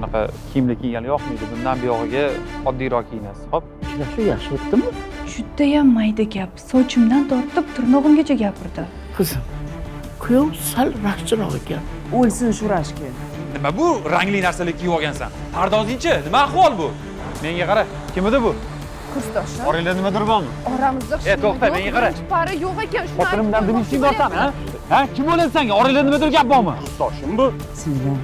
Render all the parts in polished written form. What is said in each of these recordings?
bunaqa kiyimli kiygani yoqmaydi. Bundan buyog'iga oddiyroq kiyinasiz. Xo'p? Yaxshi o'tdimi? Judayam mayda gap. Sochimdan tortib tirnog'imgacha gapirdi. Qizim, kuyov sal rashchiroq ekan. O'lsin shu rashki. Nima bu rangli narsalar kiyib olgansan? Pardozingchi, nima ahvol bu? Menga qara, kim edi bu? Kursdoshim. Orangizda nimadir bormi? Oramizda to'xta, menga qara. Pari yo'q ekan. Xotinimdan dimishing borsan, ha? Ha, kim bo'ladi senga? Orangizda nimadir gap bormi? Kursdoshim bu. Singlim,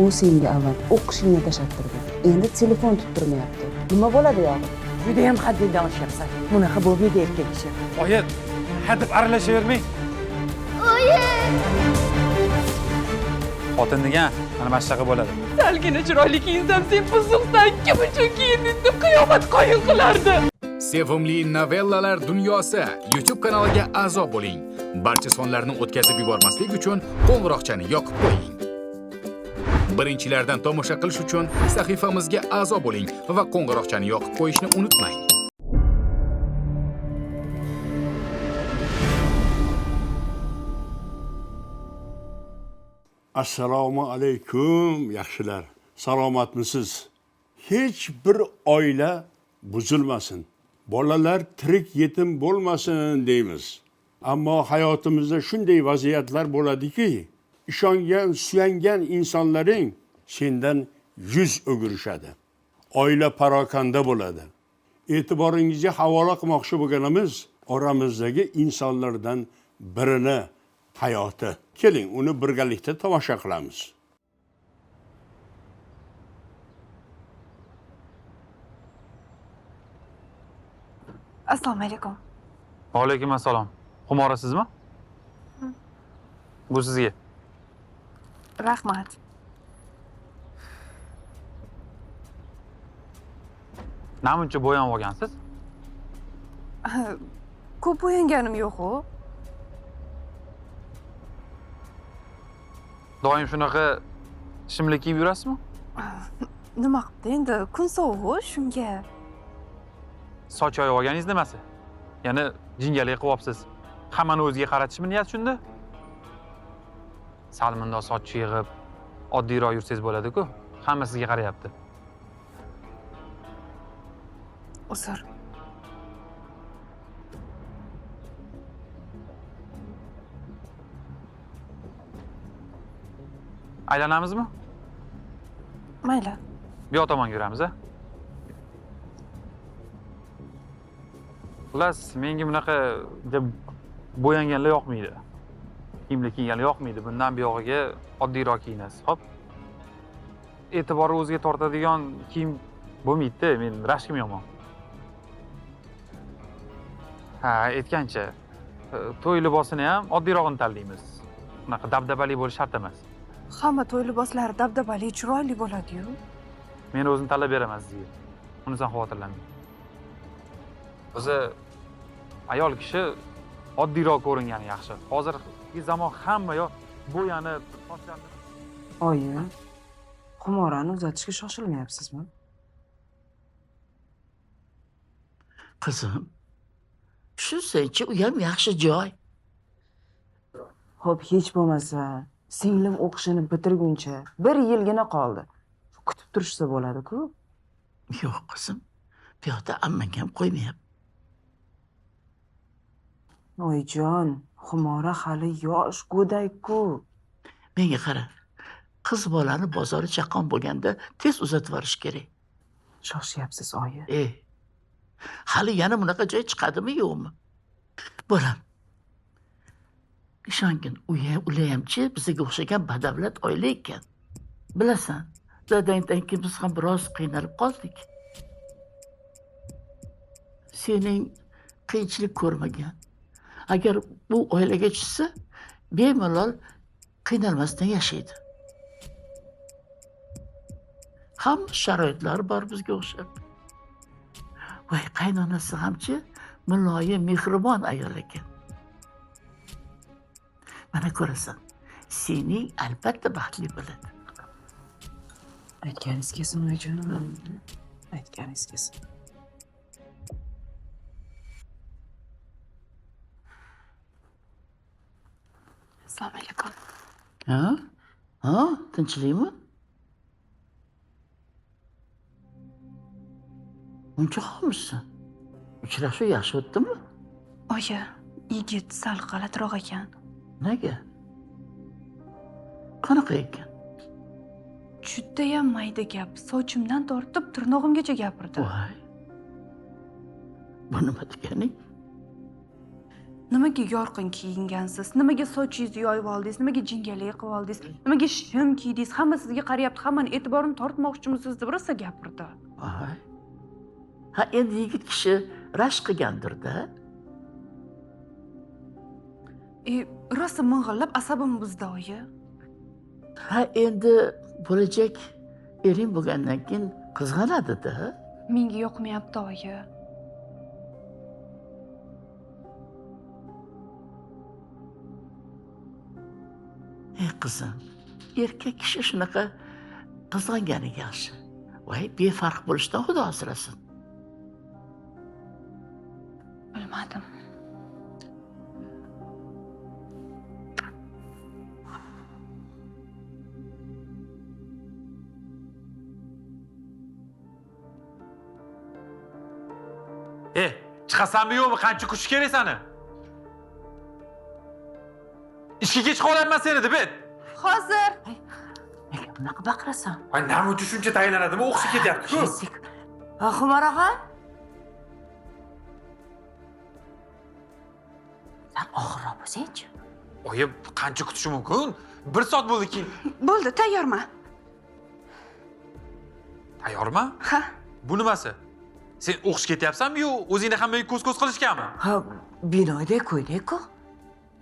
u senga avval o'qishingni tashattirdi. Endi telefon tuttirmayapti. Nima bo'ladi yog'i? Juda ham haddingdan oshyapsan. Bunaqa bo'lmaydi erkak kishi. Oyi, hadeb aralashavermang. Xotin degan mana mana shunaqa bo'ladi. Salgina chiroyli kiyinsam, sen buzuqsan, kim uchun kiyinding deb qiyomat qoyil qilardi. Sevimli novellalar dunyosi YouTube kanaliga a'zo bo'ling. Barcha sonlarni o'tkazib yubormaslik uchun qo'ng'iroqchani yoqib qo'ying. Birinchilardan tomosha qilish uchun sahifamizga a'zo bo'ling va qo'ng'iroqchani yoqib qo'yishni unutmang. Assalomu alaykum yaxshilar. Salomatmisiz? Hech bir oila buzilmasin. Bolalar tirik yetim bo'lmasin deymiz. Ammo hayotimizda shunday vaziyatlar bo'ladiki, ishongan, suyangan insonlaring sendan yuz o'girishadi. Oila parokanda bo'ladi. E'tiboringizga havola qilmoqchi bo'lganimiz oramizdagi insonlardan birini hayoti. Keling, uni birgalikda tomosha qilamiz. Assalomu alaykum. Va alaykum assalom. Xumorasizmi? Bu sizga. Rahmat. Namuncha bo'yanib olgansiz? Ko'p bo'yanganim yo'q-ku. Doim shunaqa shimli kiyib yurasizmi? Nima qilibdi endi? Kun sovuq-ku, shunga. Soch yoyib olganingiz nimasi? Yana jingalik qilyapsiz. Hammani o'ziga qaratishmi niyat shunda? Sal mundoq soch yig'ib, oddiyroq yursangiz bo'ladi-ku. Hamma sizga qarayapti. Uzr. Aylanamizmi? Mayli. Bu yoq tomonga yuramiz, a? Xullas, menga bunaqa bo'yanganlar yoqmaydi. Kiyimli kiyganlar yoqmaydi. Bundan buyog'iga oddiyroq kiyinasiz. Xo'p. E'tibori o'ziga tortadigan kiyim bo'lmaydi-da, men rashkim yomon. Ha, aytgancha, to'y libosini ham oddiyrog'ini tanlaymiz. Bunaqa dabdabali bo'lish shart emas. Hamma to'y liboslari dabdabali, chiroyli bo'ladi-yu. Men o'zim tanlab beraman sizga. Undan xavotirlanmang. O'zi ayol kishi oddiyroq ko'ringani yaxshi. Hozirgi zamon hamma yo bo'yanib, sochlarni. Oyi, xumorani uzatishga shoshilmayapsizmi? Qizim, tushunsanchi, u ham yaxshi joy. Xo'p, hech bo'lmasa, singlim o'qishini bitirguncha 1 yilgina qoldi. Kutib turishsa bo'ladi-ku. Yo'q qizim, bu yoqda ammang ham qo'ymayapti. Oyijon, xumora hali yosh, go'dak-ku. Menga qara. Qiz bolani bozori chaqqon bo'lganda tez uzatib yuborish kerak. Shoshyapsiz, oyi. Hali yana bunaqa joy chiqadimi, yo'qmi? Bolam. Ishongin, ulayamchi bizga o'xshagan badavlat oila ekan. Bilasan, dadangdan keyin biz ham biroz qiynalib qoldik. Sening qiyinchilik ko'rmagan. Agar bu oilaga tushsa, bemalol qiynalmasdan yashaydi. Hamma sharoitlari bor bizga o'xshab. Voy, qaynonasi hamchi muloyim, mehribon ayol ekan. Mana ko'rasan, sening albatta baxtli bo'ladi. Aytganingiz kelsin, oyijonim. Aytganingiz kelsin. Assalomu alaykum. Ha? Tinchlikmi? Uncha xo'mishsan. Uchrashuv yaxshi o'tdimi? Oyi, yigit sal g'alatiroq ekan. Nega? Qanaqa ekan? Judayam mayda gap. Sochimdan tortib tirnog'imgacha gapirdi. Voy. Bu nima deganing? Nimaga yorqin kiyingansiz? Nimaga sochingizni yoyib oldingiz? Nimaga jingalak qilib oldingiz? Nimaga shim kiydingiz? Hamma sizga qarayapti, hammani e'tiborini tortmoqchimisiz deb rosa gapirdi. Voy. Ha, endi yigit kishi rashk qilgandir-da. Rosa ming'illab asabim buzdi oyi. Ha, endi bo'lajak ering bo'lgandan keyin qizg'anadi-da. Menga yoqmayapti oyi. Ey qizim, erkak kishi shunaqa qizg'angani yaxshi. Voy, befarq bo'lishdan Xudo asrasin. Bilmadim. Chiqasanmi yo'qmi? Qancha kuch kerak sani? Ishga kech qolyapman seni deb et. Hozir. Nega bunaqa baqirasan? Ay, nima uchun shuncha tayinlanadimi? O'qishga ketyapti-ku. Xumaroxon? Sen og'irroq bo'lsang-chi? Oyi, qancha kutishi mumkin? 1 soat bo'ldi keyin. Bo'ldi, tayyorman. Tayyormi? Ha. Bu nimasi? Sen o'qishga ketyapsanmi yo o'zingni hammaga ko'z-ko'z qilishganmi? Ha, binoda ko'ylak-ku.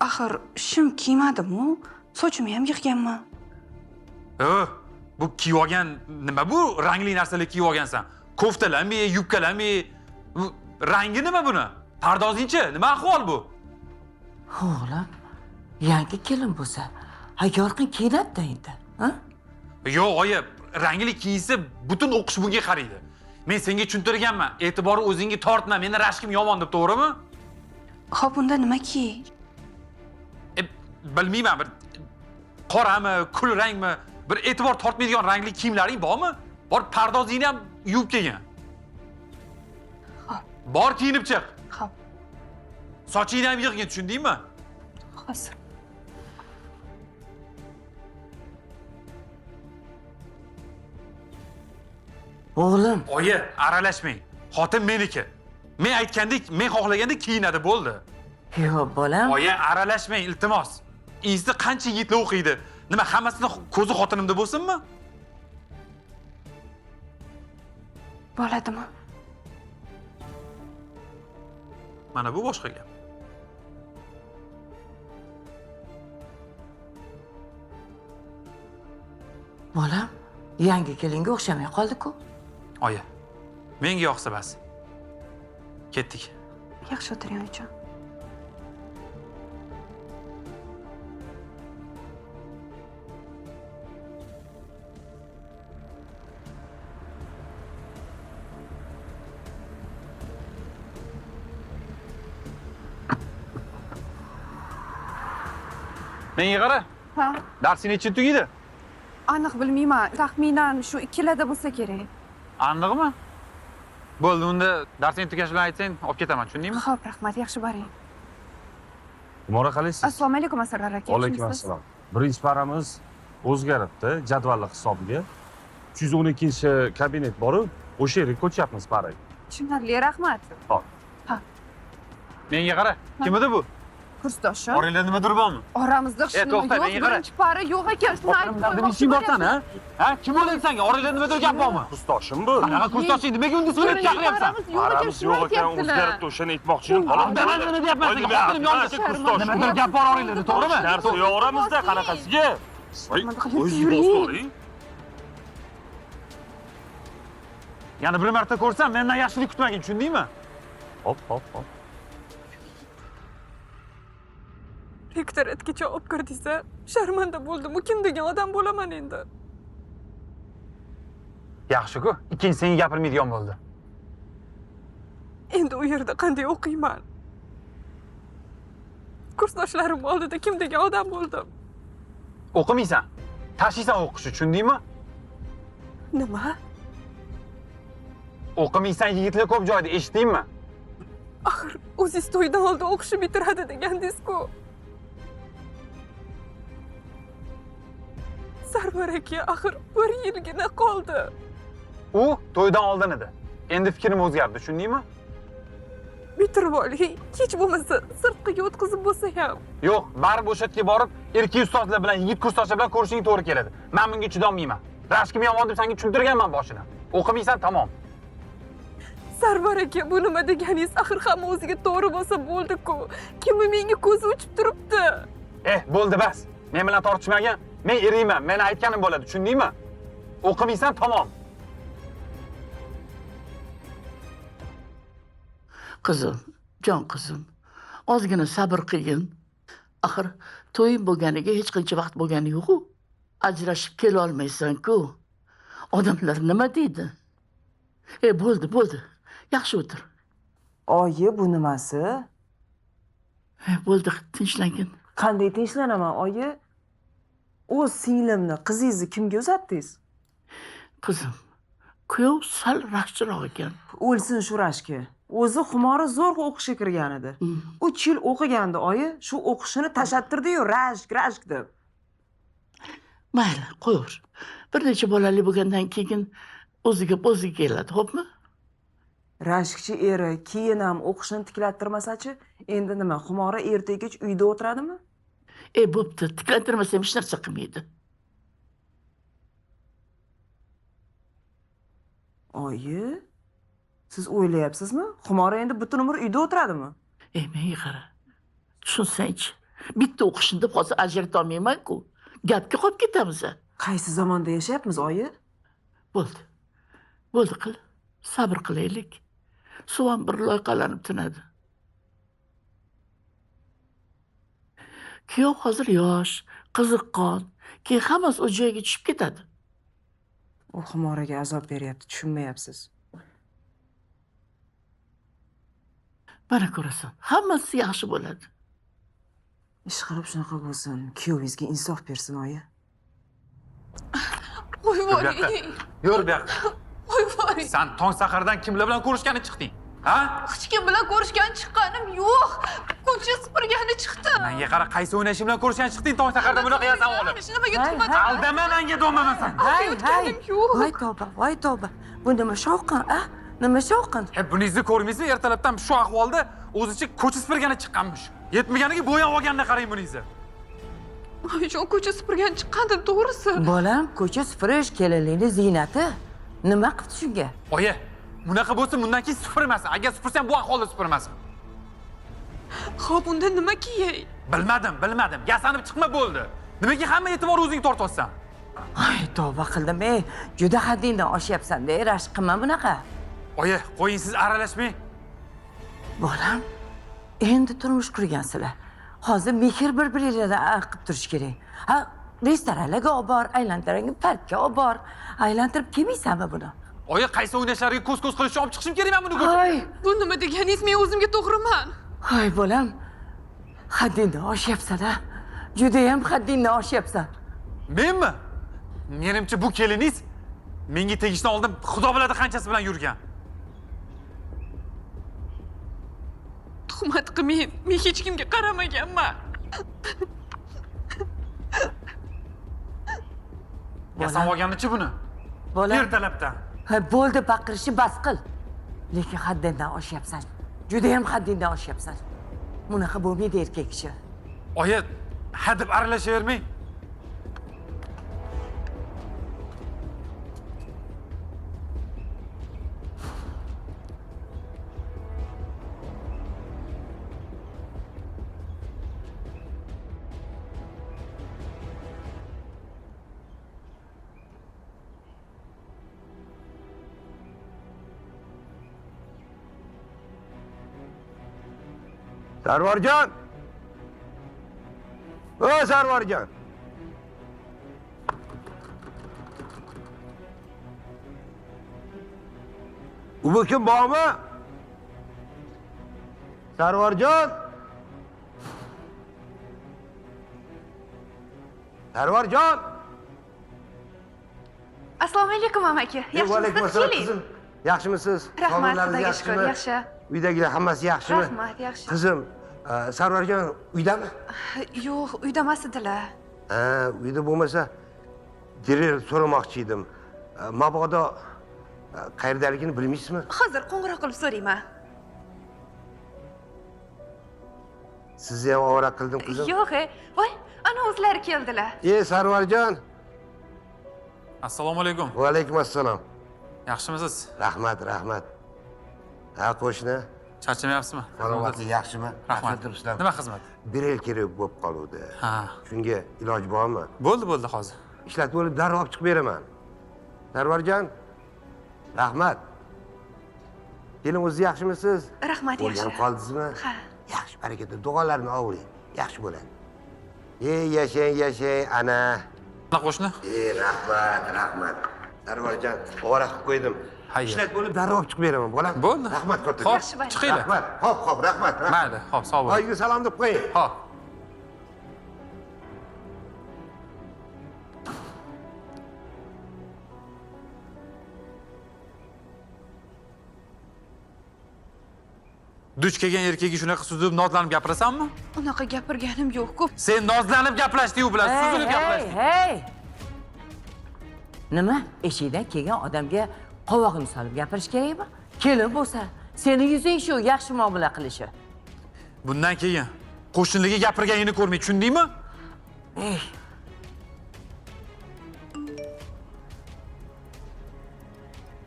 Axir shim kiymadim-u, sochimni ham yig'ganman. Bu kiyib olgan nima bu? Rangli narsalar kiyib olgansan. Koftalarmi, yubkalarmi? Rangi nima buni? Pardozingchi, nima ahvol bu? O'g'lim, yangi kelin bo'lsa, ha yorqin kiyinadi-da endi, ha? Yo'q, oyi, rangli kiyinsa butun o'qish bunga qaraydi. Men senga tushuntirganman. E'tibori o'zingga tortma, meni rashkim yomon deb, to'g'rimi? Xo'p, unda nima kiy? Bilmayman, bir qorami, kul rangmi, bir e'tibor tortmaydigan rangli kiyimlaring bormi? Bor pardozingni ham yuvib kelgin. Xo'p. Bor kiyinib chiq. Xo'p, Sochingni ham yig'gin, tushundingmi? hozir. O'g'lim, Oyi, aralashmang. Xotin meniki. Men aytgandek, men xohlagandek kiyinadi, bo'ldi. yo'q bolam. Oyi, aralashmang, iltimos. Insta qancha yigitlar o'qiydi? Nima, hammasini ko'zi xotinimda bo'lsinmi? Bo'ladimi? Mana bu boshqa gap. Bolam, yangi kelinga o'xshamay qoldi-ku. Oyi, menga yoqsa bas. Ketdik. Yaxshi o'tiring oyijon. Menga qara. Ha, Darsing nechta tugaydi? aniq bilmayman. Taxminan shu 2larda bo'lsa kerak. Aniqmi? Bo'ldi, unda darsing tugashi bilan aytsang, olib ketaman, tushundingmi? Xo'p, rahmat, yaxshi boring. Mora qalaysiz? Assalomu alaykum Asrar aka. Alaykum assalom. Birinchi paramiz o'zgaribdi jadvallik hisobiga. 312-kabinet borib, o'sha yerga ko'chyapmiz paraga. Tushunarli, rahmat. Xo'p. Menga qara. Kim edi bu? Kursdoshim. Oranglarda nimadir bormi? Oramizda hech nima to'xta, yo'q. menga qara. Birinchi pari yo'q ekan. Shuni aytib Nima ishing bor sani, ha? Ha, kim bo'lding senga? Oranglarda nimadir gap bormi? Kursdoshim bu. Qanaqa kursdoshing? Nimaga unda so'rab chaqiryapsan? Paramiz yo'q ekan, o'zgaribdi, o'shani aytmoqchi edim. Nima deyapman senga? Xotinim yonida. Nimadir gap bor oranglarda, to'g'rimi? Narsa yo'q oramizda, qanaqasiga? O'zingiz bostoring. Yana bir marta ko'rsam, mendan yaxshilik kutmagin, tushundingmi? Hop. Rektor etgacha olib kir desa, sharmanda bo'ldim. U kim degan odam bo'laman endi. Yaxshi-ku, ikkinchi senga gapirmaydigan bo'ldi. Endi u yerda qanday o'qiyman? Kursdoshlarim oldida kim degan odam bo'ldim. O'qimaysan. Tashiysan o'qishni, tushundingmi? Nima? O'qimaysan yigitlar ko'p joyda, eshitdingmi? Axir o'zingiz to'ydan oldin o'qishni bitiradi degandingiz-ku. Sarvar aka, axir 1 yilgina qoldi. U to'ydan oldin edi. Endi fikrim o'zgardi, tushundingmi? Bitirib oling. Hech bo'lmasa sirtqiga o'tkazib bo'lsa ham. Yo'q, baribir o'sha yerga borib, erkak ustozlar bilan, yigit kursdoshlar bilan ko'rishing to'g'ri keladi. Men bunga chidolmayman. Rashkim yomon deb senga tushuntirganman boshidan. O'qimaysan, tamom. Sarvar aka, bu nima deganingiz? Axir hamma o'ziga to'g'ri bo'lsa bo'ldi-ku. Kimmi menga ko'zi uchib turibdi? Bo'ldi bas. Men bilan tortishmagin. Men eriyman. Meni aytganim bo'ladi, tushundingmi? O'qimaysan, tamom. Qizim, jon qizim, ozgina sabr qilgin. Axir to'ying bo'lganiga hech qancha vaqt bo'lgani yo'q-ku. Ajrashib kela olmaysan-ku. Odamlar nima deydi? Bo'ldi. Yaxshi o'tir. Oyi, bu nimasi? Bo'ldi, tinchlankin. Qanday tinchlanaman, oyi? O'z singlimni, qizingizni kimga uzatdingiz? Qizim, kuyov sal rashkchiroq ekan. O'lsin shu rashki. O'zi xumori zo'rg'a o'qishga kirgan edi. 3 yil o'qigandi, oyi. Shu o'qishini tashattirdi-yu, rashk deb. Mayli, qo'yaver. Bir necha bolali bo'lgandan keyin o'ziga keladi, xo'pmi? Rashkchi eri keyin ham o'qishini tiklattirmasa-chi, endi nima, xumori ertagacha uyda o'tiradimi? Bo'pti, tiklantirmasam hech narsa qilmaydi. Oyi, siz o'ylayapsizmi? Xumori endi butun umr uyda o'tiradimi? Menga qara. Tushunsang-chi, bitta o'qishni deb hozir ajrata olmayman-ku. Gapga qolib ketamiz. Qaysi zamonda yashayapmiz, oyi? Bo'ldi qil. Sabr qilaylik. Suv ham bir loyqalanib tinadi. Kuyov hozir yosh, qiziqqon, keyin hammasi o'z joyiga tushib ketadi. U xumoriga azob beryapti, tushunmayapsiz. Mana ko'rasan, hammasi yaxshi bo'ladi. Ish qilib shunaqa bo'lsin. Kuyovingizga insof bersin, oyi. Voy voy. Yur bu yoqqa. Voy voy. Sen tong sahardan kimlar bilan ko'rishgani chiqding? Ha? Hech kim bilan ko'rishgan chiqqanim yo'q. Ko'cha supurgani chiqdi. Menga qara, qaysi o'ynashing bilan ko'rishgan chiqding tong saharda buni qilasan o'g'lim. Nimaga tuhmat? Aldama menga domamasan. Aytganim yo'q. Voy tavba. Bu nima shovqin, a? Nima shovqin? Buningizni ko'rmaysizmi? Ertalabdan shu ahvolda o'zicha ko'cha supurgani chiqqanmish. Yetmaganiga bo'yab olganini qarang buningizni. Oyijon, ko'cha supurgani chiqqandim, to'g'risi. Bolam, ko'cha supurish kelinlikning ziynati. Nima qildi shunga? Oyi, bunaqa bo'lsa bundan keyin supurmasin. Agar supursam bu ahvolda supurmasin. Xo'p, unda nima kiyay? Bilmadim. Yasanib chiqma bo'ldi. Nimaga hamma e'tibor o'zing tortyapsan? Ay, tavba qildim, juda haddingdan oshyapsan-da, rashk qilma bunaqa. Oyi, qo'ying siz aralashmang. Bolam, endi turmush qurgansizlar. Hozir mehr bir-biringlardan qilib turish kerak. Ha, restoranlarga olib bor, aylantirib parkka olib bor. Aylantirib kelmaysanmi buni? Oyi, qaysi o'ynashlariga ko'z qilishni olib chiqishim kerakmi buni ko'chib? Ay, Bu nima deganingiz? Men o'zimga to'g'riman. ay bolam, haddingdan oshyapsan-a. Juda ham haddingdan oshyapsan. Menmi? Menimcha bu keliningiz menga tegishdan oldin xudo biladi qanchasi bilan yurgan. Tuhmat qilmang. Men hech kimga qaramaganman. Yasan olganichi buni? Bolam, Ertalabdan. ha, bo'ldi, baqirishni bas qil. Lekin haddingdan oshyapsan. Juda ham haddingdan oshyapsan. Bunaqa bo'lmaydi erkak kishi. Oyi, hadeb aralashavermang. Sarvarjon! O Sarvarjon! Bu kim bormi? Sarvarjon! Sarvarjon! Assalomu alaykum amaki. Vaalaykum Yaxshimisiz? assalom Keling. qizim. Yaxshimisiz? Rahmat, Sog'liqlaringiz Xudoga shukur, yaxshimi? yaxshi. Uydagilar hammasi yaxshimi? Rahmat, yaxshi. Qizim, Sarvarjon uydami? Yo'q, uyda emas edilar. Ha, uyda bo'lmasa, diril so'ramoqchi edim. Mabodo qayerdaligini bilmaysizmi? Hozir qo'ng'iroq qilib so'rayman. Sizni ham ovora qildim qizim. Yo'q, voy, ana o'zlari keldilar. Sarvarjon. Assalomu alaykum. Va alaykum assalom. Yaxshimisiz? Rahmat, rahmat. Ha, qo'shni. Charchamayapsizmi? Salomatlik yaxshimi? Rahmat. Ruslan. Nima xizmat? Bir yil kerak bo'lib qoluvdi. Ha. Shunga iloj bormi? Bo'ldi hozir. Ishlatib olib darrov olib chiqib beraman. Sarvarjon. Rahmat. Keling, o'zingiz yaxshimisiz? Rahmat, yaxshi. O'rganib qoldingizmi? Ha. Yaxshi, barakatli. Duolarni oling. Yaxshi bo'ladi. Yashang, ana. Mana qo'shni. Rahmat. Sarvarjon, ovora qilib qo'ydim. Hayır. Ishlatib olib darrov olib chiqib beraman, bolam. Bo'ldi. Rahmat katta. Xo'p, Yaxshi bo'ling. chiqinglar. Rahmat. Xo'p, rahmat. Mayli, xo'p, sog' bo'ling. Oyga salom deb qo'ying. Xo'p. Duch kelgan erkakga shunaqa suzib nozlanib gapirasanmi? Unaqa gapirganim yo'q-ku. Sen nozlanib gaplashding u bilan, suzilib gaplashding. Hey! Nima? Eshikdan kelgan odamga qovog'ini solib gapirish kerakmi? Kelin bo'lsa, sening yuzing shu yaxshi muomala qilishi. Bundan keyin qo'shniga gapirganingni ko'rmay, tushundingmi? Ey,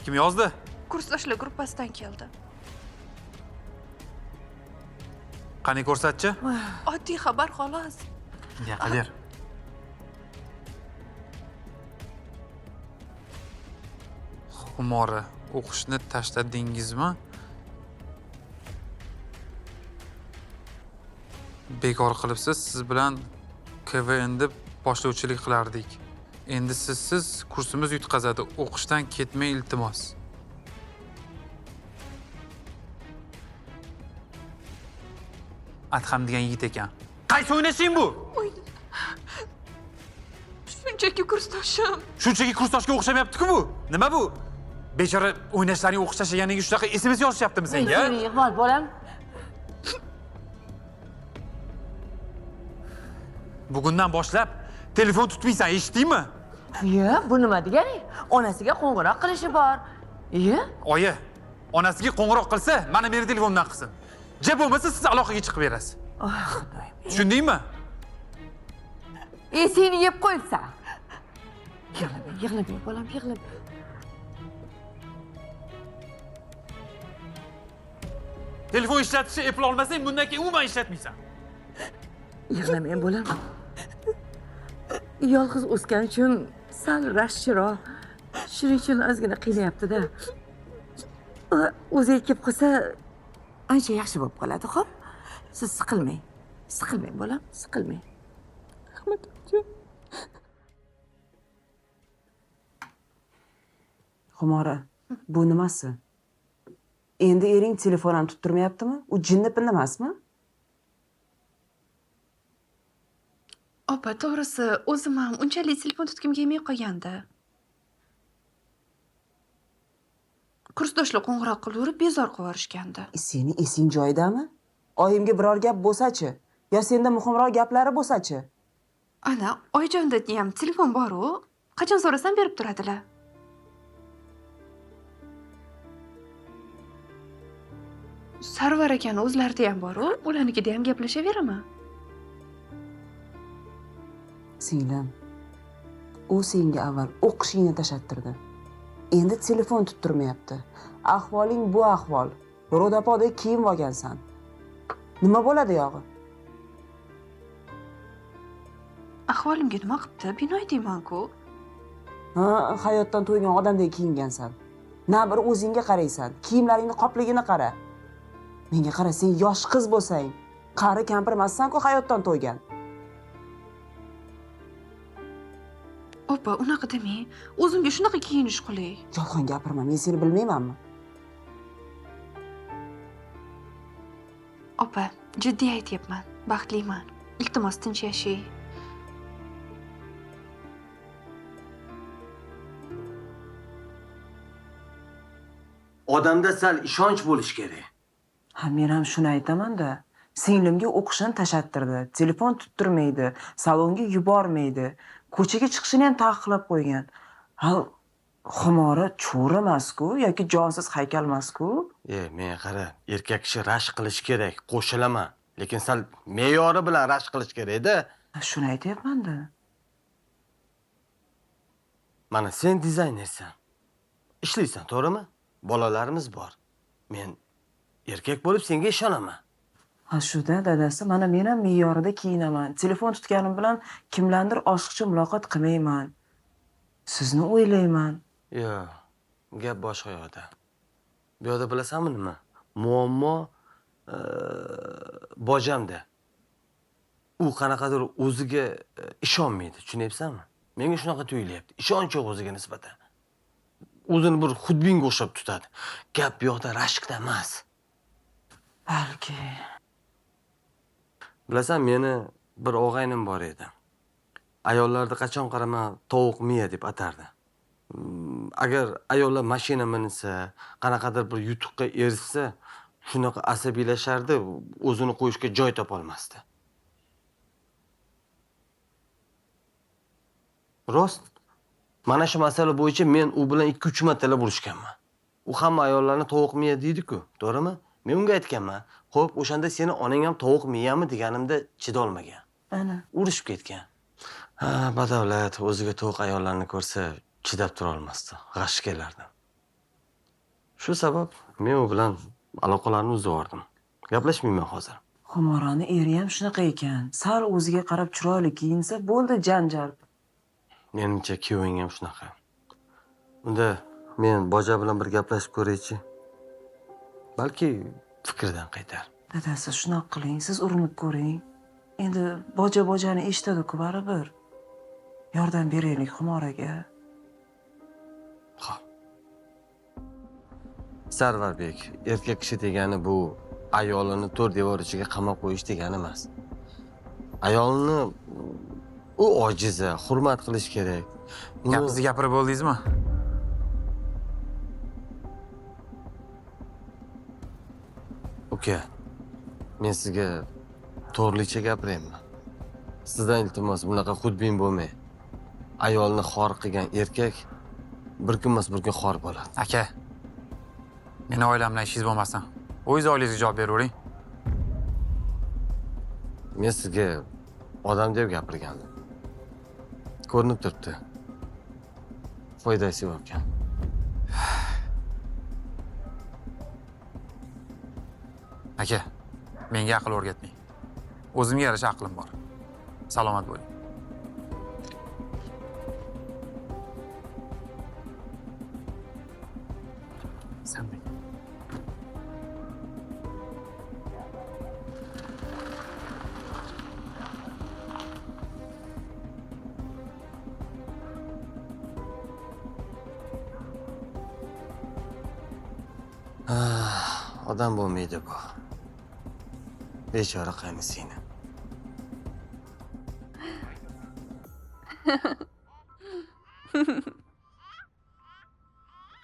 Kim yozdi? Kursdoshlar gruppasidan keldi. Qani ko'rsatchi? Oddiy xabar xolos. Yaqalir. Xumori o'qishni tashladingizmi? Bekor qilibsiz, siz bilan KVNda boshlovchilik qilardik. Endi sizsiz kursimiz yutqazadi. O'qishdan ketmay iltimos. Adham degan yigit ekan. Qaysi o'ynashing bu? Shunchaki kursdoshim. Shunchaki kursdoshga o'xshamayapti-ku bu. Nima bu? Bechora o'ynashlaring o'qish tashlaganinga shunaqa SMS yozishyaptimi senga? Seni yig'mol bolam. Bugundan boshlab telefon tutmaysan, eshitdingmi? Yo, bu nima degani? Onasiga qo'ng'iroq qilishi bor. Yo, Oyi, onasiga qo'ng'iroq qilsa, mana meni telefondan qilsin. Ja bo'lmasa siz aloqaga chiqib berasiz. Xudoyim. Tushundingmi? Seni yeb qo'yibsan. Yig'lama, bolam, yig'lama. Telefon ishlatishni eplay olmasang, bundan keyin umuman ishlatmaysan. Yig'lama, bolam. Yolg'iz o'sgan uchun sal rashchiroq. Shuning uchun ozgina qiynayapti-da. O'zi kelib qolsa, ancha yaxshi bo'lib qoladi, xo'p? Siz siqilmang. Siqilmang, bolam, siqilmang. Rahmat uchun. Xumora, bu nimasi? Endi ering telefonini tuttirmayaptimi? U jinni pilli emasmi? Opa, to'g'risi, o'zim ham unchalik telefon tutgim kelmay qolgandi. Kursdoshlar qo'ng'iroq qilaverib bezor qilib yuborishgandi. Seni esing joyidami? Oyimga biror gap bo'lsa-chi? Yo senda muhimroq gaplari bo'lsa-chi? Ana, oyijonda ham telefon bor-ku. Qachon so'rasam berib turadilar. Sarvar akani o'zlarida ham bor-ku, ularnikida ham gaplashaveraman. Singlim, u senga avval o'qishingni tashlattirdi. Endi telefon tuttirmayapti. Ahvoling bu ahvol. Ro'dapodek kiyim olgansan. Nima bo'ladi yog'i? Ahvolimga nima qilibdi? Binoy deyman-ku. Ha, hayotdan to'ygan odamdek kiyingansan. Na bir o'zingga qaraysan, kiyimlaringni qopligini qara. Menga qara, sen yosh qiz bo'lsang, qari kampir emassan-ku hayotdan to'ygan. Opa, unaqa demang. O'zimga shunaqa kiyinish qulay. Yolg'on gapirma, men seni bilmaymanmi? Opa, jiddiy aytyapman. Baxtliman. Iltimos tinch yashang. odamda sal ishonch bo'lishi kerak. Ha, men ham shuni aytaman-da. Singlimga o'qishini tashattirdi, telefon tuttirmaydi, salonga yubormaydi, ko'chaga chiqishini ham taqiqlab qo'ygan. Ha, xumori cho'r emas-ku yoki jonsiz haykal emas-ku? Menga qara, erkak kishi rashk qilishi kerak, qo'shilaman. Lekin sal me'yori bilan rashk qilish kerak-da. Shuni aytyapman-da. Mana sen dizaynersan. Ishlaysan, to'g'rimi? Bolalarimiz bor. Men erkak bo'lib senga ishonaman. Ha, shuda dadasi, mana men ham me'yorida kiyinaman. Telefon tutganim bilan kimlardir oshiqcha muloqot qilmayman. Sizni o'ylayman. Yo'q, gap boshqa yoqda. Bu yoqda bilasanmi nima? Muammo bojamda. U qanaqadir o'ziga ishonmaydi, tushunyapsanmi? Menga shunaqa tuyulyapti. Ishonch yo'q o'ziga nisbatan. O'zini bir xudbinga o'xshab tutadi. Gap bu yoqda rashkda emas. Balki. Bilasan, meni bir o'g'aynim bor edi. Ayollarni qachon qarama tovuq miya deb atardi. Agar ayollar mashina minsa, qanaqadir bir yutuqqa erishsa, shunaqa asabiylashardi, o'zini qo'yishga joy topa olmasdi. Rost. Mana shu masala bo'yicha men u bilan 2-3 martalab urushganman. U hamma ayollarni tovuq miya deydi-ku, to'g'rimi? Men unga aytganman, "Xo'p, o'shanda seni onang ham tovuq miyami?" deganimda chidolmagan. Ana, Urushib ketgan. Ha, badavlat, o'ziga tovuq ayollarni ko'rsa chidab tura olmasdi, g'ashi kelardi. Shu sabab men u bilan aloqalarni uzib yubordim. Gaplashmayman hozir. xumorani eri ham shunaqa ekan. Sal o'ziga qarab chiroyli kiyinsa bo'ldi janjal. Menimcha kuyoving ham shunaqa. Unda men boja bilan bir gaplashib ko'raychi. Balki fikrdan qaytar. Dadasi, shunaqa qiling, siz urinib ko'ring. Endi bojani eshitadi-ku baribir. Yordam beraylik xumoraga. Xo'p. Sarvarbek, erkak kishi degani bu ayolini to'rt devor ichiga qamab qo'yish degani emas. Ayolni u ojiza, hurmat qilish kerak. Gapingizni gapirib bo'ldingizmi? Uka, men sizga to'g'rilikcha gapirayman. Sizdan iltimos bunaqa xudbin bo'lmang. Ayolni xor qilgan erkak bir kunmas bir kun xor bo'ladi. Aka, meni oilam bilan ishingiz bo'lmasin. O'zingiz oilangizga javob beravering. Men sizga odam deb gapirgandim. Ko'rinib turibdi. Foydasi yo'q ekan. Aka, menga aql o'rgatmang. O'zimga yarasha aqlim bor. Salomat bo'ling. Sandek. Odam bo'lmaydi bu. Bechora qaynisini.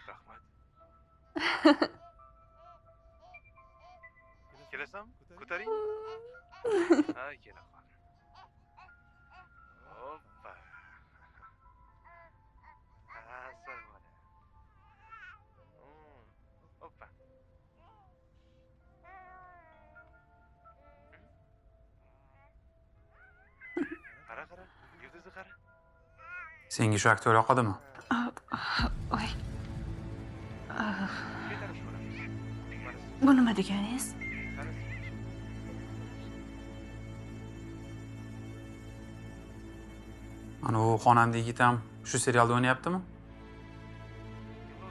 Rahmat. Kelasanmi? Ko'taring. Ha, kelaman. Hoppa. Ha, sarmana. Hoppa. Qara, yulduzni qara. Senga shu aktyor yoqadimi? Voy. Bu nima deganingiz? Ana u xonanda yigit ham shu serialda o'ynayaptimi?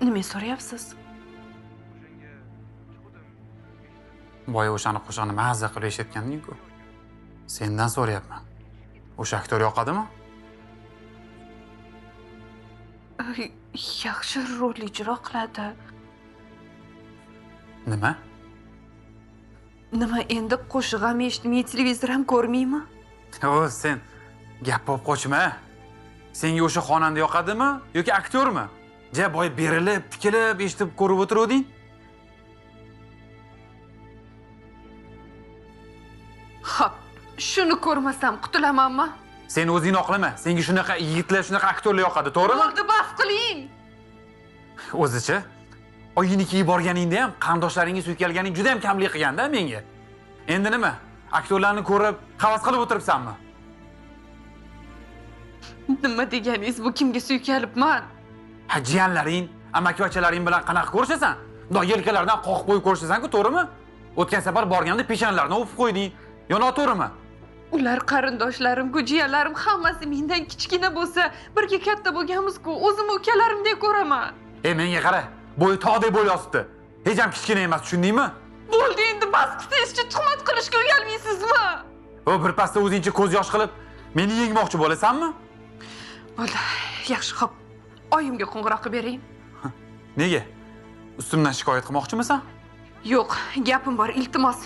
Nima so'rayapsiz? Boya o'shani qo'shig'ini mazza qilib eshitganding-ku. Sendan so'rayapman. O'sha aktyor yoqadimi? Yaxshi rol ijro qiladi. Nima? Nima endi qo'shiq ham eshitmay, televizor ham ko'rmaymi? O, sen gap bo'lib qochma. Senga o'sha xonanda yoqadimi yoki aktyormi? Ja boy berilib, tikilib, eshitib ko'rib o'tiruvding? Shuni ko'rmasam qutulamanmi? Sen o'zingni oqlama. Senga shunaqa yigitlar, shunaqa aktyorlar yoqadi, to'g'rimi? Bo'ldi, bas qiling. O'zicha oyinikiga borganingda ham qarindoshlaringa suykalganing juda ham kamlik qilganda menga. Endi nima? Aktyorlarni ko'rib havas qilib o'tiribsanmi? Nima deganingiz, bu kimga suykalibman? Ha, jiyanlaring, amakivachalaring bilan qanaqa ko'rishasan? Bundoq yelkalaridan qoqib qo'yib ko'rishasan-ku, to'g'rimi? O'tgan safar borganda peshonalarini o'pib qo'yding. Yo noto'g'rimi? Ular qarindoshlarim, jiyanlarim hammasi mendan kichkina bo'lsa, birga katta bo'lganmiz-ku, o'zimni ukalarimdek ko'raman. Menga qara, bo'yi tog'dek bo'y yosibdi. Hech ham kichkina emas, tushundingmi? Bo'ldi, endi bas qilishchi, tuhmat qilishga uyalmaysizmi? O birpasda o'zingcha ko'z yosh qilib, meni yengmoqchi bo'lasanmi? Bo'ldi, yaxshi, xo'p. Oyimga qo'ng'iroq qilib bering. Nega? Ustimdan shikoyat qilmoqchimisan? Yo'q, gapim bor, iltimos.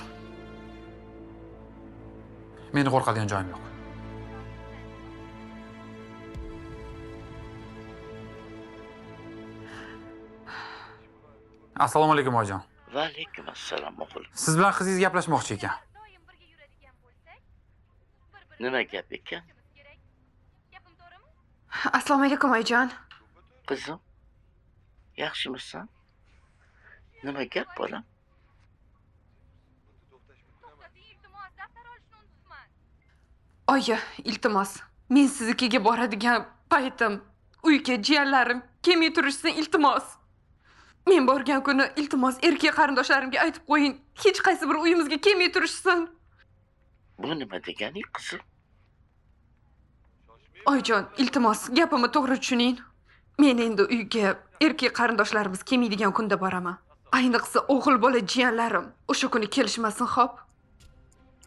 Meni qo'rqadigan joyim yo'q. Assalomu alaykum oyijon. Va alaykum assalom o'g'lim. Siz bilan qizingiz gaplashmoqchi ekan. Nima gap ekan? Assalomu alaykum oyijon. Qizim, yaxshimisan? Nima gap bolam? Oyi, iltimos. Men siznikiga boradigan paytim, uyga jiyanlarim kelmay turishsin, iltimos. Men borgan kuni iltimos erkak qarindoshlarimga aytib qo'ying, hech qaysi bir uyimizga kelmay turishsin. Bu nima degani, qizim? Oyijon, iltimos, gapimni to'g'ri tushuning. Men endi uyga erkak qarindoshlarimiz kelmaydigan kunda boraman. Ayniqsa o'g'il bola jiyanlarim o'sha kuni kelishmasin, xo'p?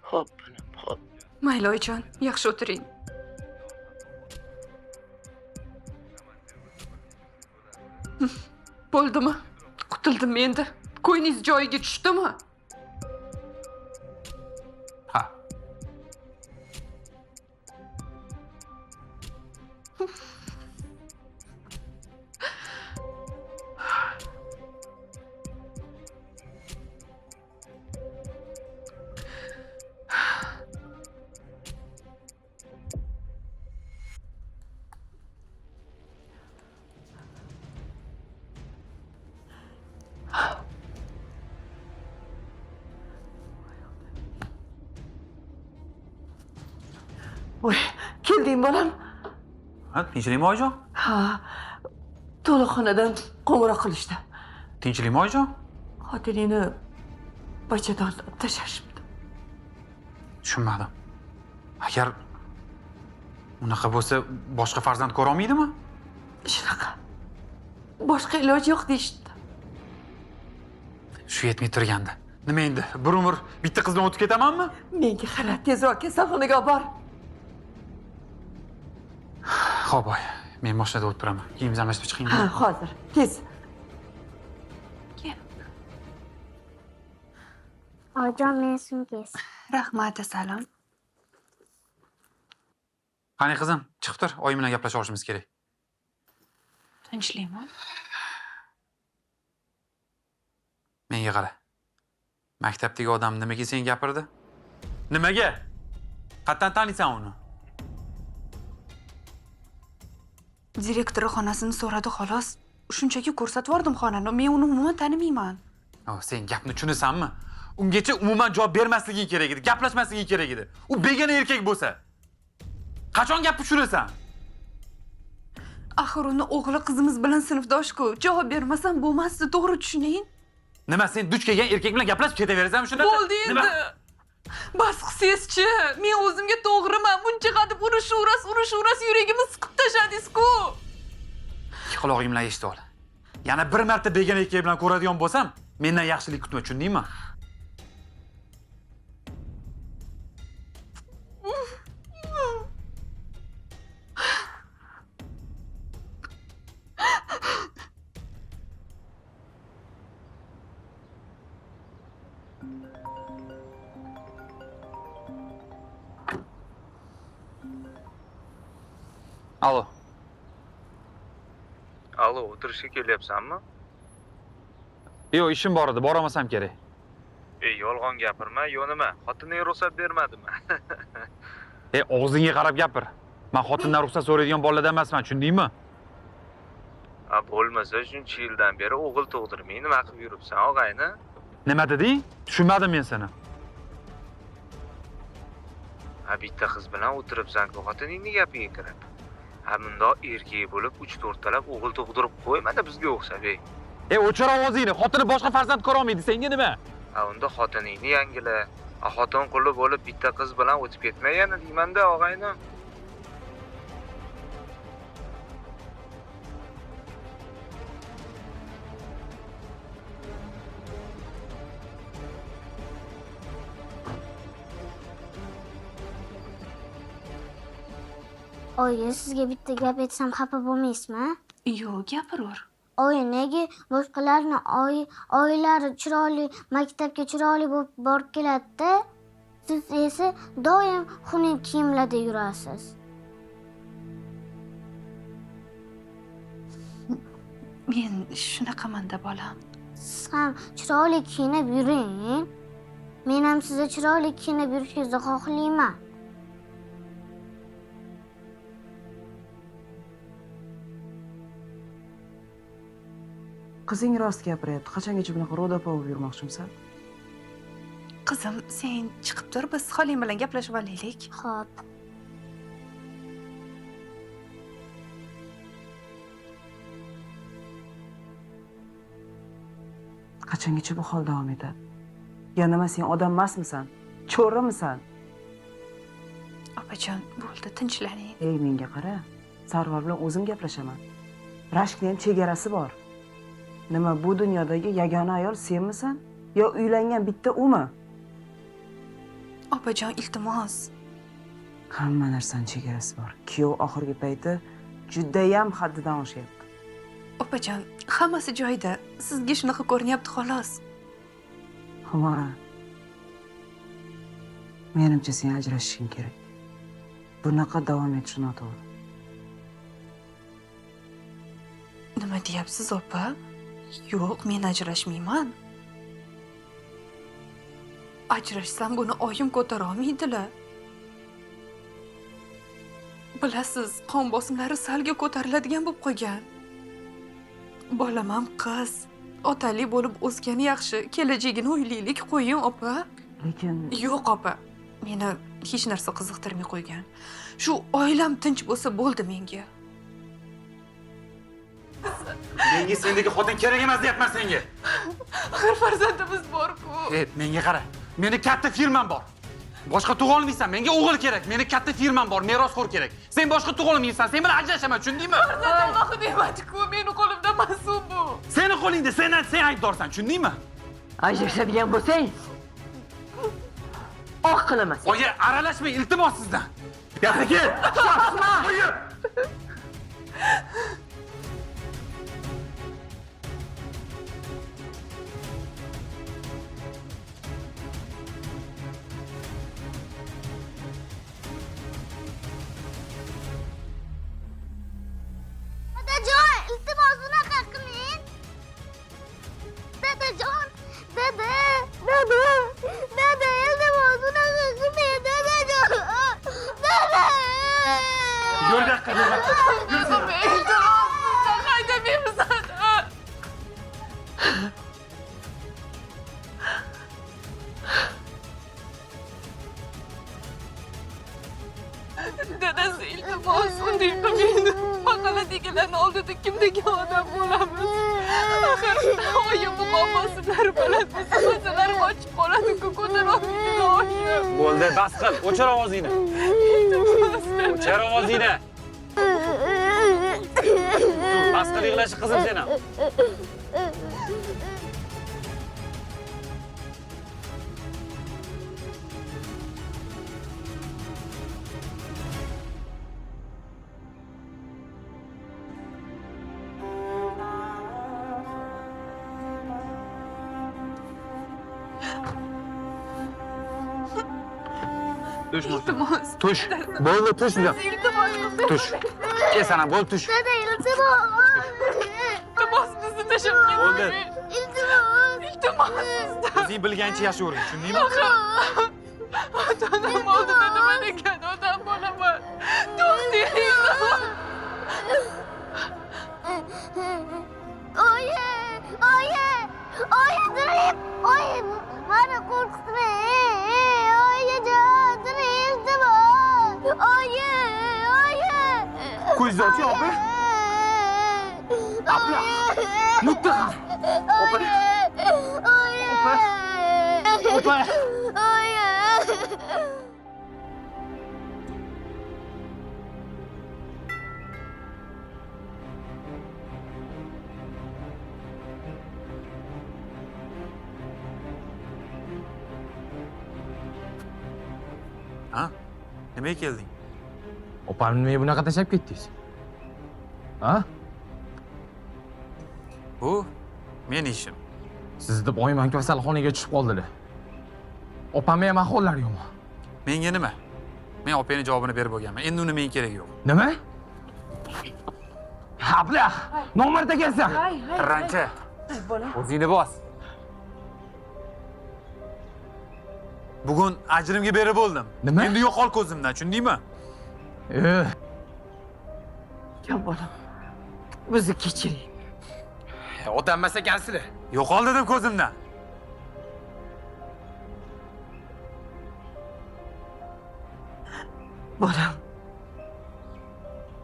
Xo'p, bolam, xo'p. Mayli oyijon, yaxshi o'tiring. Bo'ldimi? Qutuldim endi. Ko'yingiz joyiga tushdimi? Ha. Voy, kelding bolam. Ha, tinchlikmi oyijon? Ha, to'laqonadan qo'ng'iroq qilishdi. Tinchlikmi oyijon? Xotiningni bachadan tashlashibdi. Tushunmadim. Agar unaqa bo'lsa, boshqa farzand ko'ra olmaydimi? Shunaqa. Boshqa iloj yo'q deyishdi. Shu yetmay turganda. Nima endi? Bir umr bitta qiz bilan o'tib ketamanmi? Menga qara, tezroq kasalxonaga olib bor. Xo'p, oy. Men mashinada o'tib turaman. Kiyimimizni almashtirib chiqing. Ha, hozir. Tez. Oyijon, men sumkangiz. Rahmat, salom. Qani qizim, chiqib tur. Oyim bilan gaplashib olishimiz kerak. Tinchlikmi? Menga qara. Maktabdagi odam nimaga sen gapirdi? Nimaga? Qatdan taniysan uni? Direktor xonasini so'radi xolos. Shunchaki ko'rsatib yubordim xonani. Men uni umuman tanimayman. Sen gapni tushunasanmi? Ungacha umuman javob bermasliging kerak edi, gaplashmasliging kerak edi. U begona erkak bo'lsa. Qachon gapni tushunasan? Axir uni o'g'li qizimiz bilan sinfdosh-ku. Javob bermasam bo'lmasdi, to'g'ri tushuning. Nima sen duch kelgan erkak bilan gaplashib ketaverasanmi shunda? Bo'ldi endi. Bas qilsangiz-chi, men o'zimga to'g'riman. Buncha qadib urush yuragimni siqib tashladingiz-ku. Quloqing bilan eshitib ol. Yana bir marta begona erkak bilan ko'radigan bo'lsam, mendan yaxshilik kutma, tushundingmi? Alo. Allo, o'tirishga kelyapsanmi? Yo'q, ishim bor edi, boramasam kerak. Yolg'on gapirma, yo nima? Xotining ruxsat bermadimi? Og'zingga qarab gapir. Men xotindan ruxsat so'raydigan bolalardan emasman, tushundingmi? Bo'lmasa shuncha yildan beri o'g'il tug'dirmay nima qilib yuribsan, og'ayni? Nima deding? Tushunmadim men seni. Bitta qiz bilan o'tiribsan-ku, xotiningning gapiga kirib. Bundoq erkak bo'lib 3-4 talab o'g'il tug'dirib qo'ymada bizga o'xshab. O'chir ovozingni. Xotini boshqa farzand ko'ra olmaydi. Senga nima? Unda xotiningni yangila. Xotin quli bo'lib bitta qiz bilan o'tib ketmagani deyman-da, og'ayni. Oyi, sizga bitta gap aytsam xafa bo'lmaysizmi? Yo'q, gapiravur. Oyi, nega boshqalarni oylari chiroyli, maktabga chiroyli bo'lib borib keladi-da, siz esa doim xunuk kiyimlarda yurasiz. Men shunaqaman-da bolam. Siz ham chiroyli kiyinib yuring. Men ham sizga chiroyli kiyinib yurishingizni xohlayman. Qizing rost gapiryapti. Qachongacha bunaqa ro'dapa bo'lib yurmoqchimisan? Qizim, sen chiqib tur, biz xoling bilan gaplashib olaylik. Xo'p. Qachongacha bu hol davom etadi? Ya nima, sen odam emasmisan? Cho'rimisan? Opajon, bo'ldi, tinchlaning. Menga qara. Sarvar bilan o'zim gaplashaman. Rashkning ham chegarasi bor. Nima, bu dunyodagi yagona ayol senmisan? Yo uylangan bitta umi? Opajon, iltimos. Hamma narsaning chegarasi bor. Kuyov oxirgi payti judayam haddidan oshyapti. Opajon, hammasi joyida. Sizga shunaqa ko'rinyapti xolos. Xumora. Menimcha sen ajrashishing kerak. Bunaqa davom etish noto'g'ri. Nima deyapsiz, opa? Yo'q, men ajrashmayman. Ajrashsam buni oyim ko'tara olmaydilar. Bilasiz, qon bosimlari salga ko'tariladigan bo'lib qolgan. Bolam ham qiz. Otali bo'lib o'sgani yaxshi. Kelajagini o'ylaylik, qo'ying, opa. Lekin Yo'q, opa. Meni hech narsa qiziqtirmay qo'ygan. Shu oilam tinch bo'lsa bo'ldi menga. Menga sendagi xotin kerak emas deyapman senga. Axir farzandimiz bor-ku. Menga qara. Meni katta firmam bor. Boshqa tug'a olmaysan. Menga o'g'il kerak. Meni katta firmam bor, merosxo'r kerak. Sen boshqa tug'a olmaysan. Sen bilan ajrashaman, tushundingmi? Farzand Alloh ne'mati-ku, meni qo'limda mas'ul bu. Seni qo'lingda, sen aybdorsan, tushundingmi? Ajrashadigan bo'lsang, oq qilaman. Oyi, aralashmang, iltimos sizdan. Gapga kel. Oyi. Dadajon, iltimos bunaqa qilmang. Dadajon, dada, iltimos bunaqa qilmang, dadajon. Dada! Yur daqqa, yur daqqa. Iltimos, bizdan haydamaymiz. Dadasi, iltimos, unday qilmaydi. Maqoladagilarni oldida kimdagi odam bo'lamiz? Axir oyim muqomasimlari baland bo'lsa, masalari ochib qoladi-ku, ko'tara olmaydi oyim. Bo'ldi, bas qil. O'chir ovozingni. O'chir ovozingni. Bas qil yig'lash qizim seni. Tush, Iltimos. tush. Bo'ldi, tush dedim. Iltimos, Tush. Kel sana, bo'l, tush. Dada, iltimos. iltimos, bizni tashlab Bo'ldi. Iltimos. Iltimos. Iltimos. O'zing bilgancha yashayvering, tushundingmi? Ota-onam oldida nima degan odam bo'laman. To'xtang, iltimos. Oyi, dirim, mani qo'rqitma, oyijon, dirim, iltimos, oyi. Ko'zingizni oching, opa. Abla. Nutqa. Opa. Opa. Ha? Nimaga kelding? Opamni nimaga bunaqa tashlab ketdingiz? Ha? Bu meni ishim. Siz deb oyim ham kasalxonaga tushib qoldilar. Opam ham ahvollari yomon. Menga nima? Men opaning javobini berib bo'lganman. Endi uni menga keragi yo'q. Nima? Ablah, nomarda kelsan. Rancha. O'zingni bos. Bugun ajrimga berib bo'ldim. Nima? Endi yo'qol ko'zimdan, tushundingmi? Jon bolam, o'zi kechiring. Odammas ekansizlar. Yo'qol dedim ko'zimdan. Bolam,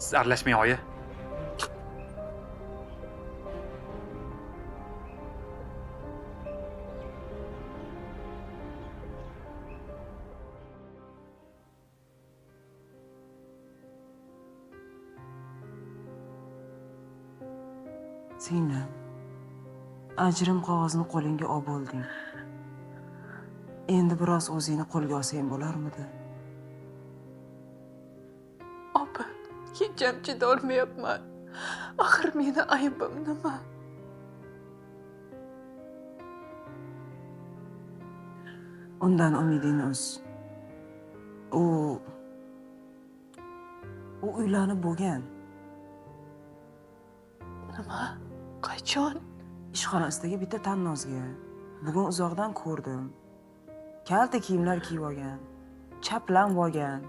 Siz aralashmang, oyi. Singlim, ajrim qog'ozini qo'lingga olib bo'lding. Endi biroz o'zingni qo'lga olsang bo'larmidi? Opa, hecham chidolmayapman. Axir meni aybim nima? Undan umidingni uz. U uylanib bo'lgan. Nima? Qachon? Ishxonasidagi bitta tannozga. Bugun uzoqdan ko'rdim. Kalta kiyimlar kiyib olgan. Chaplam olgan.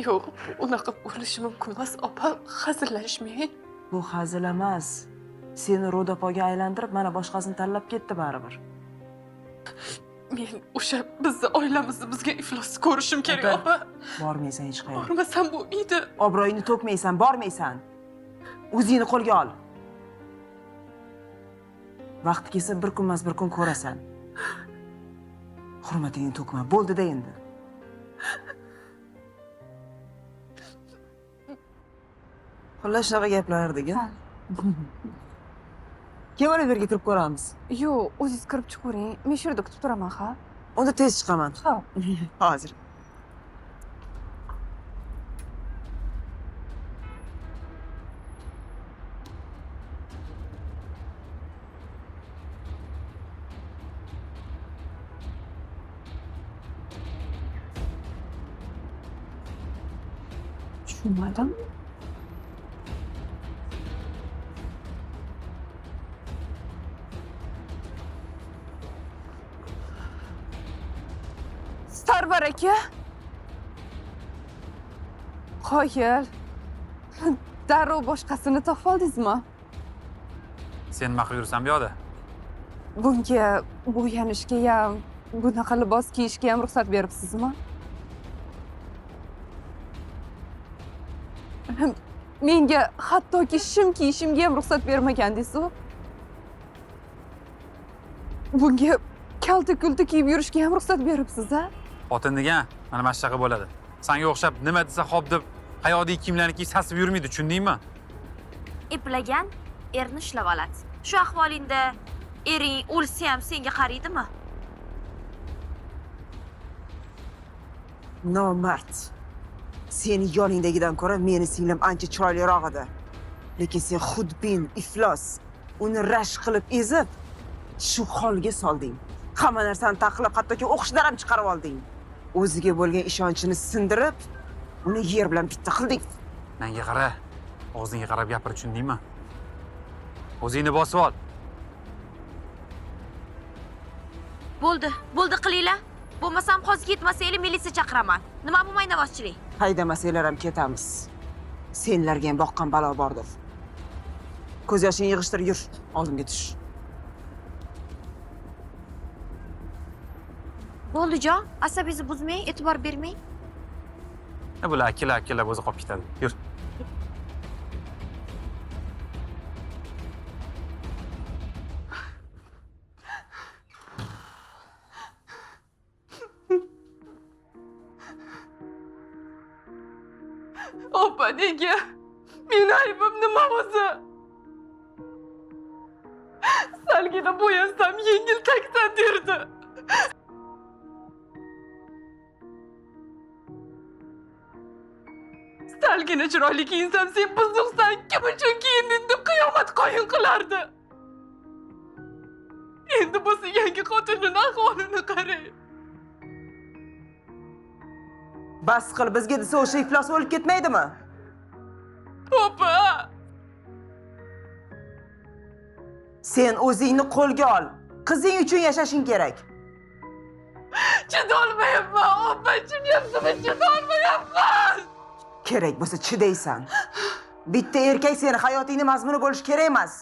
Yo'q, unaqa bo'lishi mumkin emas. Opa, hazillashmang. Bu hazil emas. Seni ro'dapoga aylantirib, mana boshqasini tanlab ketdi baribir. Men o'sha bizni oilamizni bizga iflos ko'rishim kerak, opa. Bormaysan hech qayerga. Bormasam bo'lmaydi. Obro'yingni to'kmaysan, bormaysan. O'zingni qo'lga ol. Vaqti kelsa bir kunmas bir kun ko'rasan. Hurmatingni to'kma, bo'ldi-da endi. Xullas shunaqa gaplar degan. Keyin bir yerga turib ko'ramiz. Yo'q, o'zingiz kirib chiqavering. Men shu yerda kutib turaman, ha? Unda tez chiqaman. Ha. Hozir. Tushunmadim. Sarvar aka. Qoyil. Darrov boshqasini topib oldingizmi? Sen nima qilib yursan bu yoqda? Bunga bo'yanishga ham, bunaqa libos kiyishga ham ruxsat beribsizmi? Menga hattoki shim kiyishimga ham ruxsat bermagandingiz-ku. Bunga kalta-kulta kiyib yurishga ham ruxsat beribsiz-a? Xotin degan mana mana shunaqa bo'ladi. Sanga o'xshab nima desa xo'p deb hayotiy kiyimlarni kiyib sasib yurmaydi, tushundingmi? Eplagan erni ishlab oladi. Shu ahvolingda ering o'lsa ham senga qaraydimi? Nomard. Seni yoningdagidan ko'ra meni singlim ancha chiroyliroq edi. Lekin sen xudbin, iflos, uni rashk qilib ezib, shu holga solding. Hamma narsani taqlab, hattoki o'qishdan ham chiqarib olding. O'ziga bo'lgan ishonchini sindirib, uni yer bilan bitta qilding. Menga qara. Og'zingga qarab gapir, tushundingmi? O'zingni bosib ol. Bo'ldi qilinglar. Bo'lmasam hozir ketmasanglar militsiya chaqiraman. Nima bu maynavozchilik? Haydamasanglar ham ketamiz. Senlarga ham boqqan balo bordir. Ko'z yoshingni yig'ishtir, yur. Oldimga tush. Bo'ldi jon, asabingizni buzmang, e'tibor bermang. Bular akilab o'zi qolib ketadi. Yur. Opa nega? Meni aybim nima o'zi? Salgina bo'yasam yengil taksan derdi. Salgina chiroyli kiyinsam sen buzuqsan, kim uchun kiyindingni qiyomat qoyim qilardi. Endi bo'lsa yangi xotinining ahvolini qarang. Bas qil, bizga desa o'sha iflos o'lib ketmaydimi? Opa! Sen o'zingni qo'lga ol. Qizing uchun yashashing kerak. Chidolmayapman, opa, tushunyapsizmi? Chidolmayapman. Kerak bo'lsa chidaysan. Bitta erkak seni hayotingni mazmuni bo'lishi kerak emas.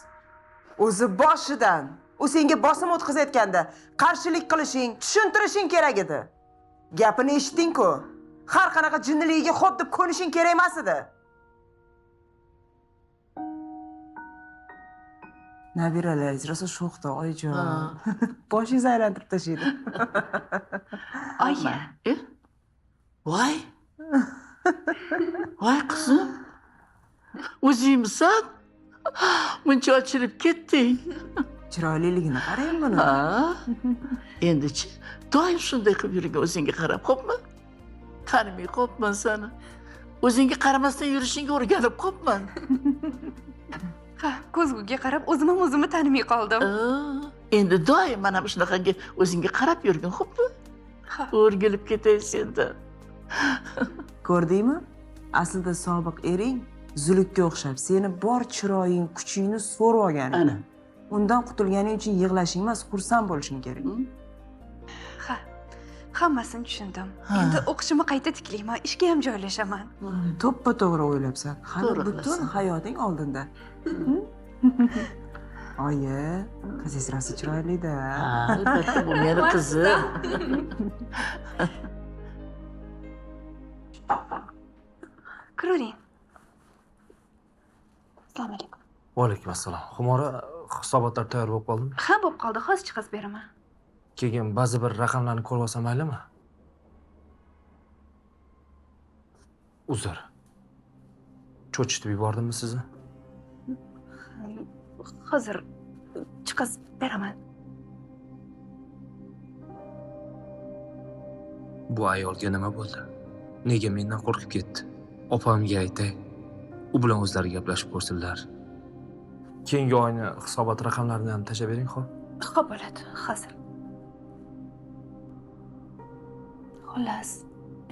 O'zi boshidan u senga bosim o'tkazayotganda qarshilik qilishing, tushuntirishing kerak edi. Gapini eshitding-ku. Har qanaqa jinniligiga xo'p deb ko'nishing kerak emas edi. Nabiralaringiz rosa sho'xda, oyijon. Boshingizni aylantirib tashlaydi. Oyi. Voy. Voy qizim. O'zingmisan? Buncha ochilib ketding. Chiroyliligini qarang buni. Ha. Endi-chi, doim shunday qilib yuring, o'zingga qarab, xo'pmi? Tanimay qopman seni. O'zingga qaramasdan yurishingga o'rganib qopman. Ha, ko'zguga qarab o'zimni tanimay qoldim. Endi doim mana shunaqangi o'zingga qarab yurgin, xo'pmi? O'rgilib ketay sendan. Ko'rdingmi? Aslida sobiq ering zulukka o'xshab seni bor chiroying, kuchingni so'rib olgan. Ana. Undan qutulganing uchun yig'lashing emas, xursand bo'lishing kerak. Ha, hammasini tushundim. Endi o'qishimni qayta tiklayman, ishga ham joylashaman. To'ppa-to'g'ri o'ylabsan. Hali butun hayoting oldinda. Oyi, qizingiz rosa chiroyli-da. Albatta, bu meni qizim. Kiravering. Assalomu alaykum. Va alaykum assalom. Xumora hisobotlar tayyor bo'lib qoldimi? Ha, bo'lib qoldi. Hozir chiqarib beraman. Keyin ba'zi bir raqamlarni ko'rib olsam maylimi? Uzr. Cho'chitib yubordimmi sizni? Hozir chiqarib beraman. Bu ayolga nima bo'ldi? Nega mendan qo'rqib ketdi? Opamga aytay. U bilan o'zlari gaplashib ko'rsinlar. Keyingi oyni hisobot raqamlarini ham tashlab bering, xo'p? Xo'p bo'ladi, hozir. Xullas,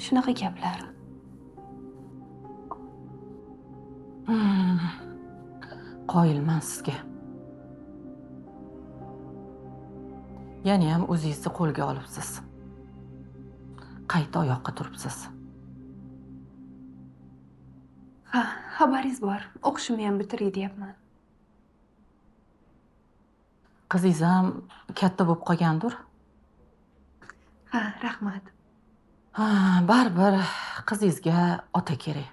shunaqa gaplar. Qoyilman sizga. Yana ham o'zingizni qo'lga olibsiz. Qayta oyoqqa turibsiz. Ha, xabaringiz bor. O'qishimni ham bitiray deyapman. Qizingiz ham katta bo'lib qolgandir? Ha, rahmat. Ha, baribir qizingizga ota kerak.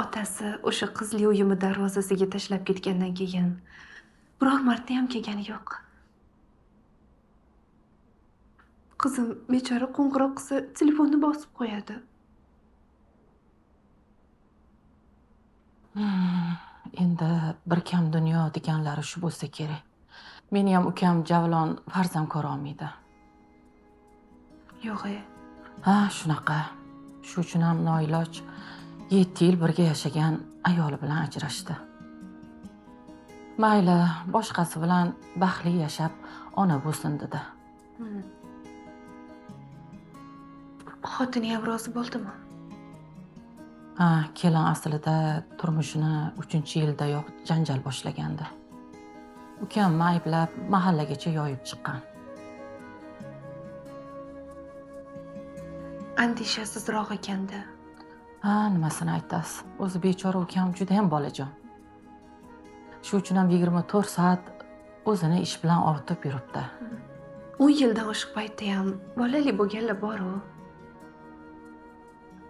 Otasi o'sha qizli uyimi darvozasiga tashlab ketgandan keyin biror marta ham kelgani yo'q. Qizim bechora qo'ng'iroq qilsa, telefonni bosib qo'yadi. Endi bir kam dunyo deganlari shu bo'lsa kerak. Meni ham ukam Javlon farzand ko'ra olmaydi. Yo'q-e. Ha, shunaqa. Shu uchun ham noiloj 7 yil birga yashagan ayoli bilan ajrashdi. Mayli, boshqasi bilan baxtli yashab ona bo'lsin dedi. Xotini ham rozi bo'ldimi? Ha, kelin aslida turmushini 3-yildayoq janjal boshlagandi. ukamni ayblab mahallagacha yoyib chiqqan. Andishasizroq ekanda. Ha, nimasini aytasiz? O'zi bechora ukam juda ham bolajon. Shu uchun ham 24 soat o'zini ish bilan ovutib yuribdi. 10 yildan oshiq paytda ham bolali bo'lganlar bor-ku.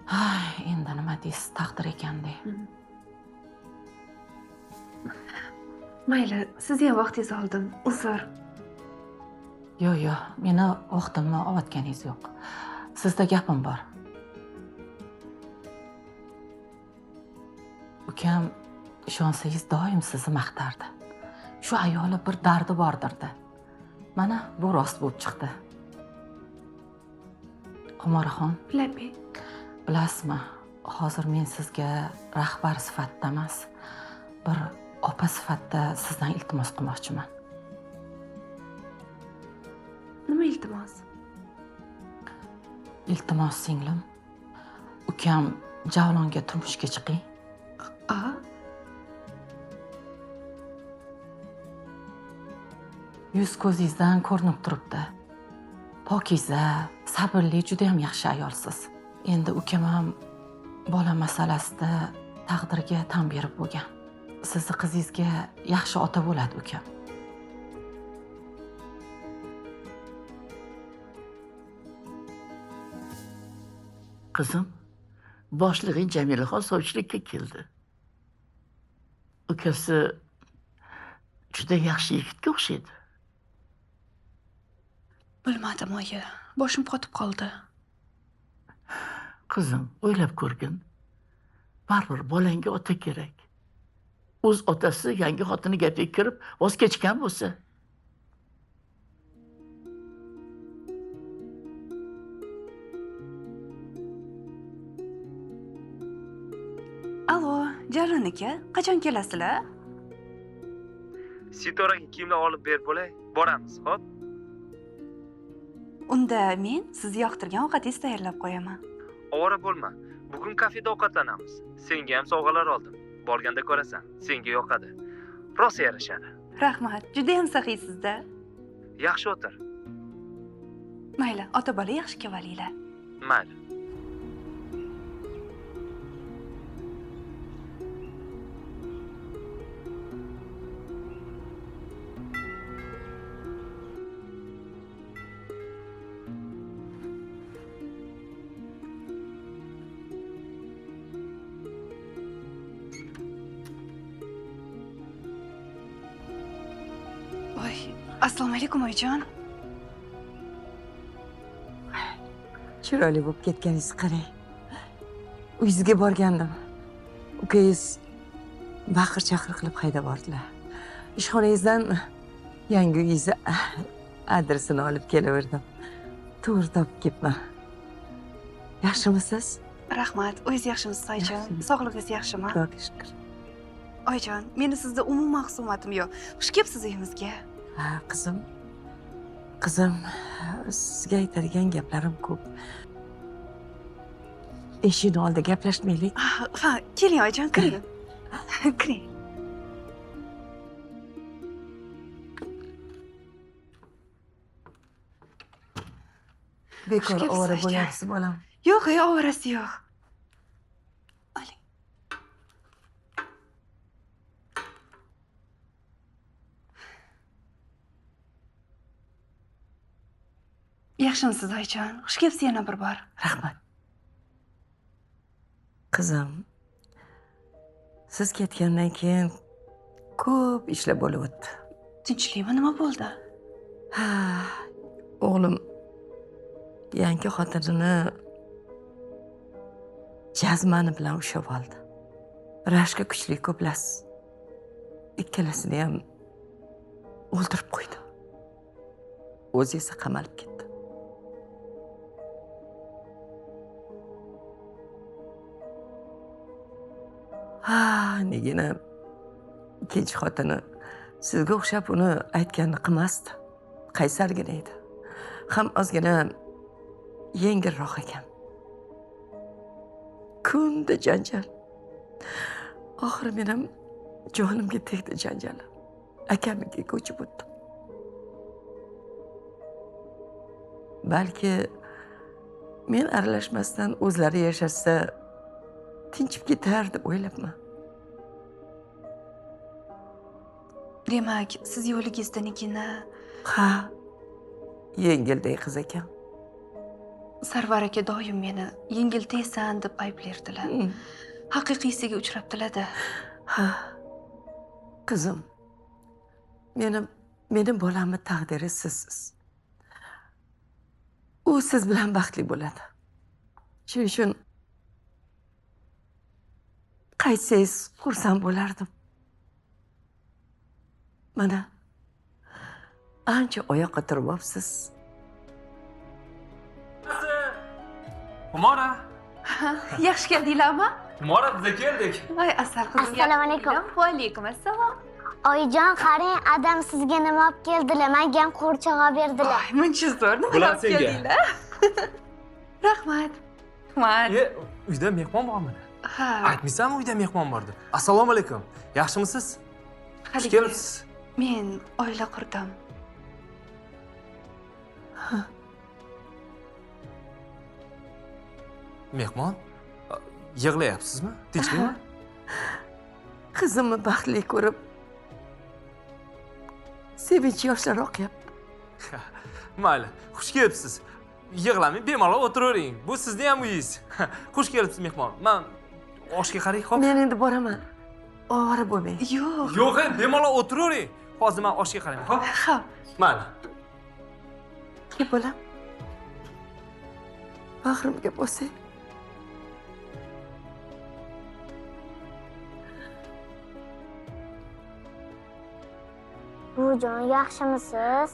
Ay, endi nima deysiz, taqdir ekanda. Mayli, sizni ham vaqtingizni oldim. Uzr. Yo'q, meni vaqtimni olayotganingiz yo'q. Sizda gapim bor. Ukam ishonsangiz doim sizni maqtardi. Shu ayoli bir dardi bordirdi. Mana bu rost bo'lib chiqdi. Qumaraxon, bilasizmi, hozir men sizga rahbar sifatida emas, bir opa sifatida sizdan iltimos qilmoqchiman. Nima iltimos? Iltimos singlim, ukam Javlonga turmushga chiqing. Yuz ko'zingizdan ko'rinib turibdi. Pokiza, sabrli, juda ham yaxshi ayolsiz. Endi ukam ham bola masalasida taqdirga tan berib bo'lgan. Sizni qizingizga yaxshi ota bo'ladi ukam. Qizim, boshlig'ing Jamilaxon sovchilikka keldi. Ukasi juda yaxshi yigitga o'xshaydi. Bilmadim, oyi. Boshim qotib qoldi. Qizim, o'ylab ko'rgin. Baribir bolangga ota kerak. O'z otasi yangi xotini gapiga kirib voz kechgan bo'lsa. Allo, Jalon aka, qachon kelasizlar? Sitoraga kiyimlar olib berib bo'lay, boramiz, xo'p? Unda men siz yoqtirgan ovqatingizni tayyorlab qo'yaman. Ovora bo'lma. Bugun kafeda ovqatlanamiz. Senga ham sovg'alar oldim. Borganda ko'rasan, senga yoqadi. Rosa yarashadi. Rahmat, juda ham saxiysizda. Yaxshi o'tir. Mayli, ota bola yaxshi kevalinglar. Mayli. Assalomu alaykum oyijon. Chiroyli bo'lib ketganingizni qarang. Uyingizga borgandim. Ukangiz baqir-chaqir qilib haydab bordilar. Ishxonangizdan yangi uyingizni adresini olib kelaverdim. To'g'ri topib kelibman. Yaxshimisiz? Rahmat, o'zingiz yaxshimisiz oyijon? Sog'lig'ingiz yaxshimi? Xudoga shukr. Oyijon, meni sizda umuman xusumatim yo'q. Xush kelibsiz uyimizga. Ha, qizim, sizga aytadigan gaplarim ko'p. Eshikni oldida gaplashmaylik. Ha, keling oyijon, kiring. Kiring. Bekor ovora bo'lyapsiz, bolam. Yo'q, ovorasi yo'q. Oling. Yaxshimisiz oyijon? Xush kelibsiz yana bir bor. Rahmat. Qizim, siz ketgandan keyin ko'p ishlar bo'lib o'tdi. Tinchlikmi, nima bo'ldi? Ha, o'g'lim yangi xotinini jazmani bilan ushlab oldi. Rashka kuchli-ku bilasiz. Ikkalasini ham o'ldirib qo'ydi. O'zi esa qamalib ketdi. Ha, negina ikkinchi xotini sizga o'xshab uni aytganini qilmasdi. Qaysargina edi. Ham ozgina yengilroq ekan. Kunda janjal. Oxiri men ham jonimga tegdi janjal. akamiga ko'chib o'tdim. Balki men aralashmasdan o'zlari yashashsa tinchib ketar deb o'ylabman. Demak, siz yo'lingizdanigina Ha, yengilday qiz ekan. Sarvar aka doim meni yengiltaysan deb ayblardilar. Haqiqiysiga uchrabdilar-da. Ha, qizim, mening bolamni taqdiri sizsiz. U siz bilan baxtli bo'ladi. Shuning uchun qaytsangiz xursand bo'lardim. Mana ancha oyoqqa turibsiz. Humora, Yaxshi keldinglarmi? Humora biza keldik. Voy, asal qizim. Assalomu alaykum. Va alaykum assalom. Oyijon, qarang, adam sizga nima olib keldilar? Menga ham qo'rchog'a berdilar. Ay, muncha zo'r. Nima Bular olib senga. keldinglar? Rahmat. Rahmat. Uyda mehmon bormi? Ha. Aytmaysanmi uyda mehmon bor deb? Assalomu alaykum. Yaxshimisiz? Xush kelibsiz. Men oila qurdim. Mehmon? Yig'layapsizmi? Tinchlikmi? Qizimni baxtli ko'rib sevinch yoshlari oqyapti. Mayli, xush kelibsiz. Yig'lamang, bemalol o'tiravering. Bu sizni ham uyingiz. Xush kelibsiz mehmon. Men oshga qaray, xo'p? Men endi boraman. Ovora bo'lmang. Yo'q. Yo'q, bemalol o'tiravering. Hozir men oshga qarayman, xo'p? Xo'p. Mayli. Ke bolam. Bag'rimga bosing. Buvijon, yaxshimisiz?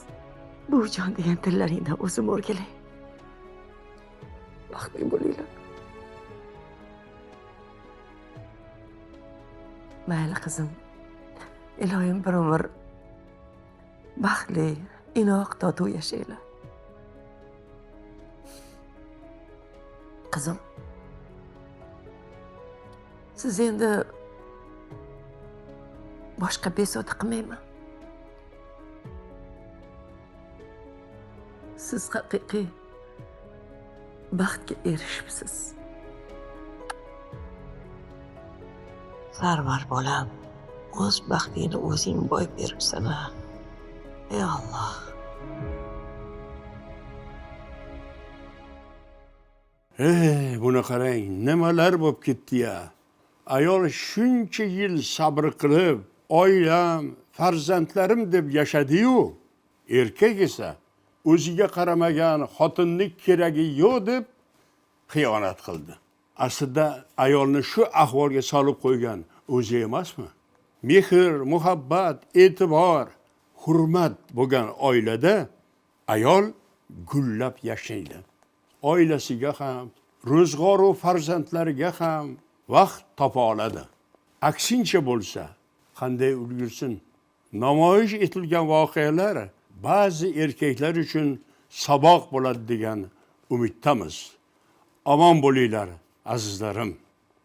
Buvijon degan tillaringdan o'zim o'rgilay. Baxtli bo'linglar. Mayli qizim. Iloyim bir umr baxtli, inoq, totuv yashanglar. Qizim. Siz endi boshqa bezovta qilmayman. Siz haqiqiy baxtga erishibsiz. Sarvar bolam, o'z baxtingni o'zing boy beribsan-a. Ey Alloh. Buni qarang, nimalar bo'lib ketdi-ya. Ayol shuncha yil sabr qilib, oilam, farzandlarim deb yashadi-yu, erkak esa o'ziga qaramagan, xotinlik keragi yo'q deb xiyonat qildi. Aslida ayolni shu ahvolga solib qo'ygan o'zi emasmi? Mehr, muhabbat, e'tibor, hurmat bo'lgan oilada ayol gullab yashaydi. Oilasiga ham, ro'zg'or va farzandlariga ham vaqt topa oladi. Aksincha bo'lsa, qanday ulgursin? Namoyish etilgan voqealar ba'zi erkaklar uchun saboq bo'ladi degan umiddamiz. Omon bo'linglar, azizlarim.